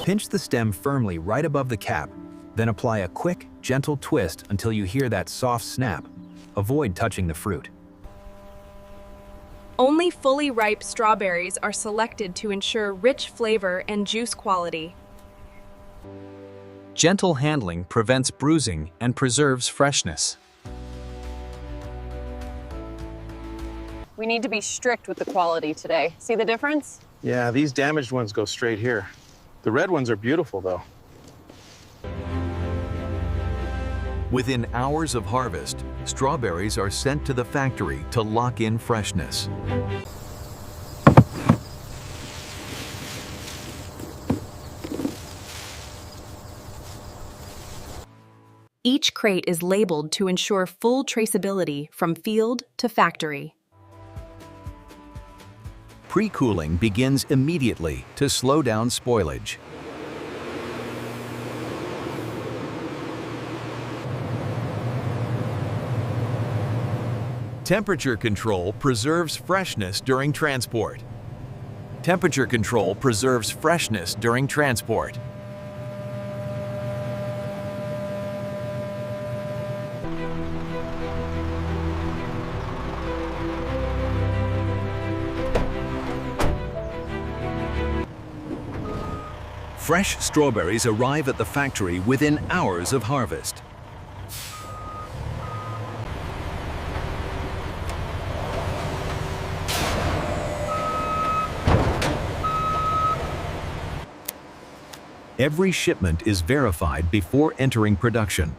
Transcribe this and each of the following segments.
Pinch the stem firmly right above the cap, then apply a quick, gentle twist until you hear that soft snap. Avoid touching the fruit. Only fully ripe strawberries are selected to ensure rich flavor and juice quality. Gentle handling prevents bruising and preserves freshness. We need to be strict with the quality today. See the difference? Yeah, these damaged ones go straight here. The red ones are beautiful, though. Within hours of harvest, strawberries are sent to the factory to lock in freshness. Each crate is labeled to ensure full traceability from field to factory. Pre-cooling begins immediately to slow down spoilage. Temperature control preserves freshness during transport. Temperature control preserves freshness during transport. Fresh strawberries arrive at the factory within hours of harvest. Every shipment is verified before entering production.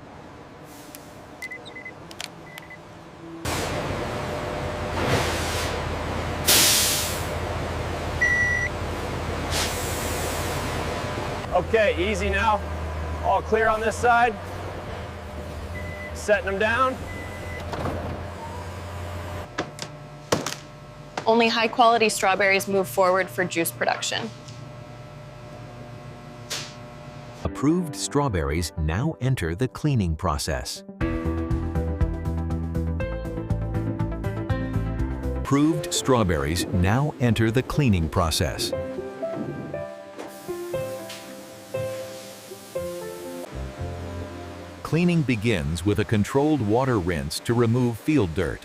Okay, easy now. All clear on this side. Setting them down. Only high-quality strawberries move forward for juice production. Approved strawberries now enter the cleaning process. Approved strawberries now enter the cleaning process. Cleaning begins with a controlled water rinse to remove field dirt.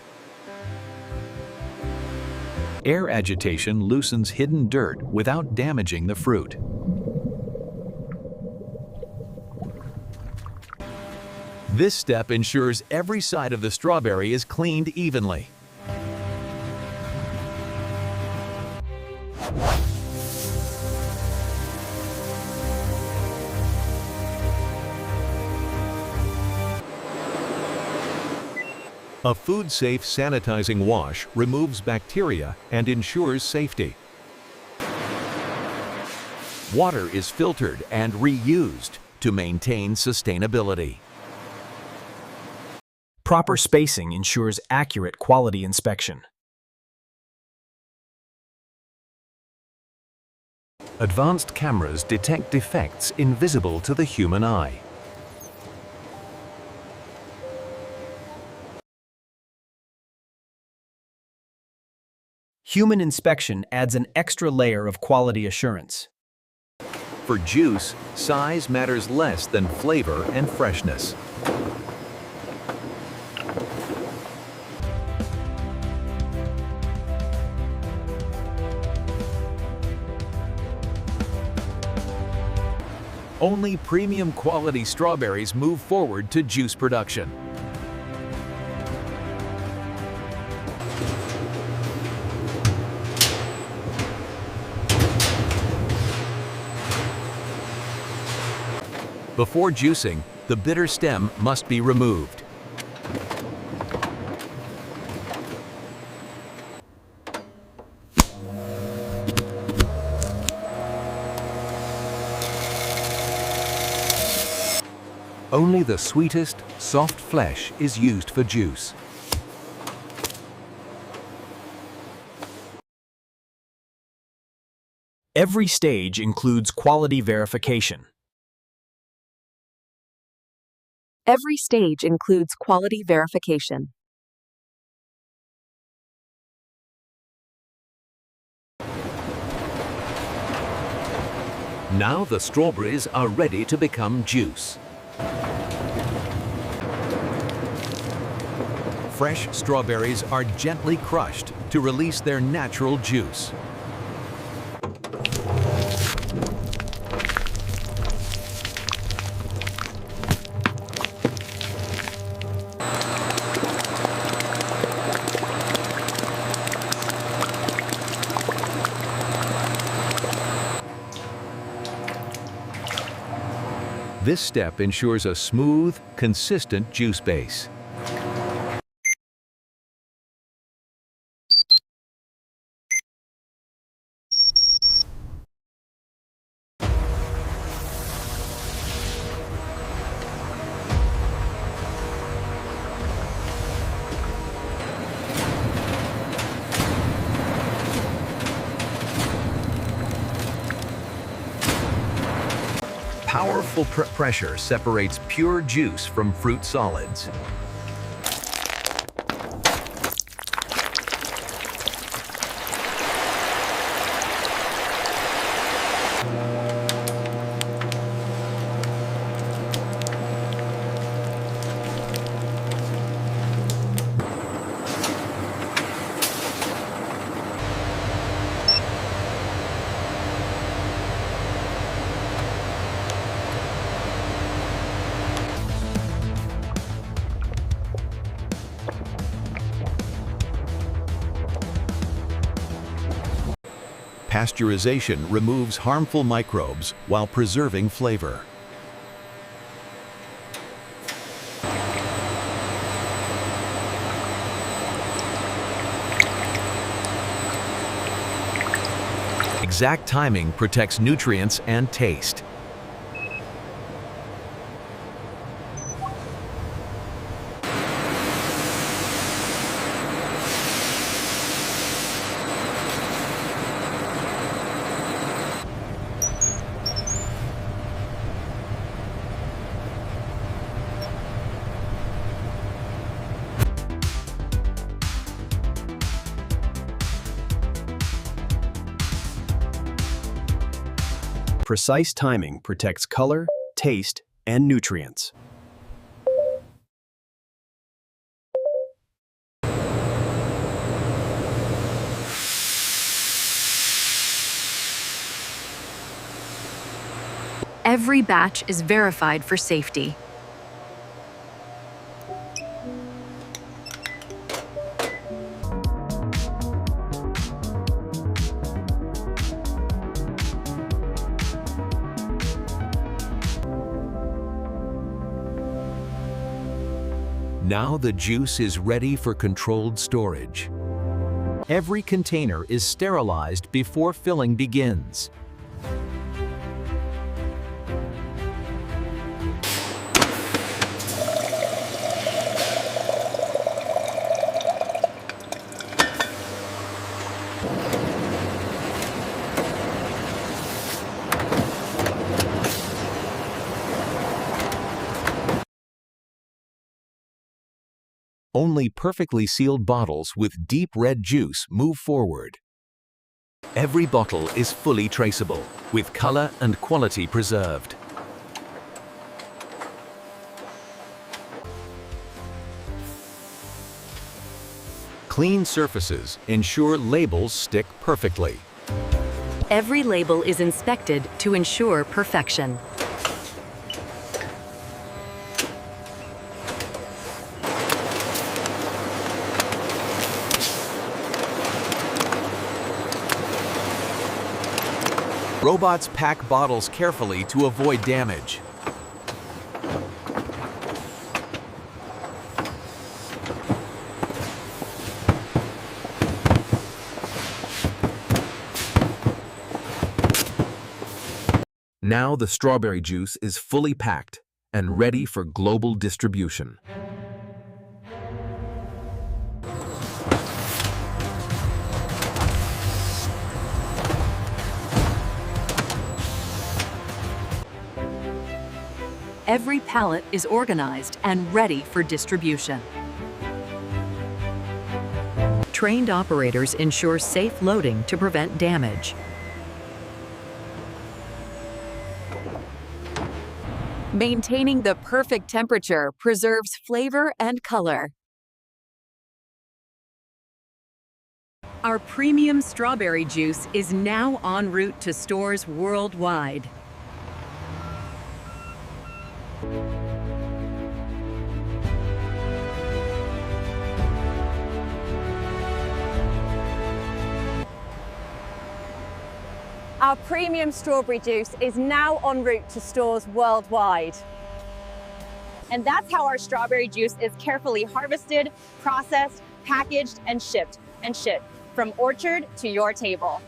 Air agitation loosens hidden dirt without damaging the fruit. This step ensures every side of the strawberry is cleaned evenly. A food-safe sanitizing wash removes bacteria and ensures safety. Water is filtered and reused to maintain sustainability. Proper spacing ensures accurate quality inspection. Advanced cameras detect defects invisible to the human eye. Human inspection adds an extra layer of quality assurance. For juice, size matters less than flavor and freshness. Only premium quality strawberries move forward to juice production. Before juicing, the bitter stem must be removed. Only the sweetest, soft flesh is used for juice. Every stage includes quality verification. Every stage includes quality verification. Now the strawberries are ready to become juice. Fresh strawberries are gently crushed to release their natural juice. This step ensures a smooth, consistent juice base. Powerful pressure separates pure juice from fruit solids. Pasteurization removes harmful microbes while preserving flavor. Exact timing protects nutrients and taste. Precise timing protects color, taste, and nutrients. Every batch is verified for safety. Now the juice is ready for controlled storage. Every container is sterilized before filling begins. Only perfectly sealed bottles with deep red juice move forward. Every bottle is fully traceable, with color and quality preserved. Clean surfaces ensure labels stick perfectly. Every label is inspected to ensure perfection. Robots pack bottles carefully to avoid damage. Now the strawberry juice is fully packed and ready for global distribution. Every pallet is organized and ready for distribution. Trained operators ensure safe loading to prevent damage. Maintaining the perfect temperature preserves flavor and color. Our premium strawberry juice is now en route to stores worldwide. Our premium strawberry juice is now en route to stores worldwide. And that's how our strawberry juice is carefully harvested, processed, packaged, and shipped from orchard to your table.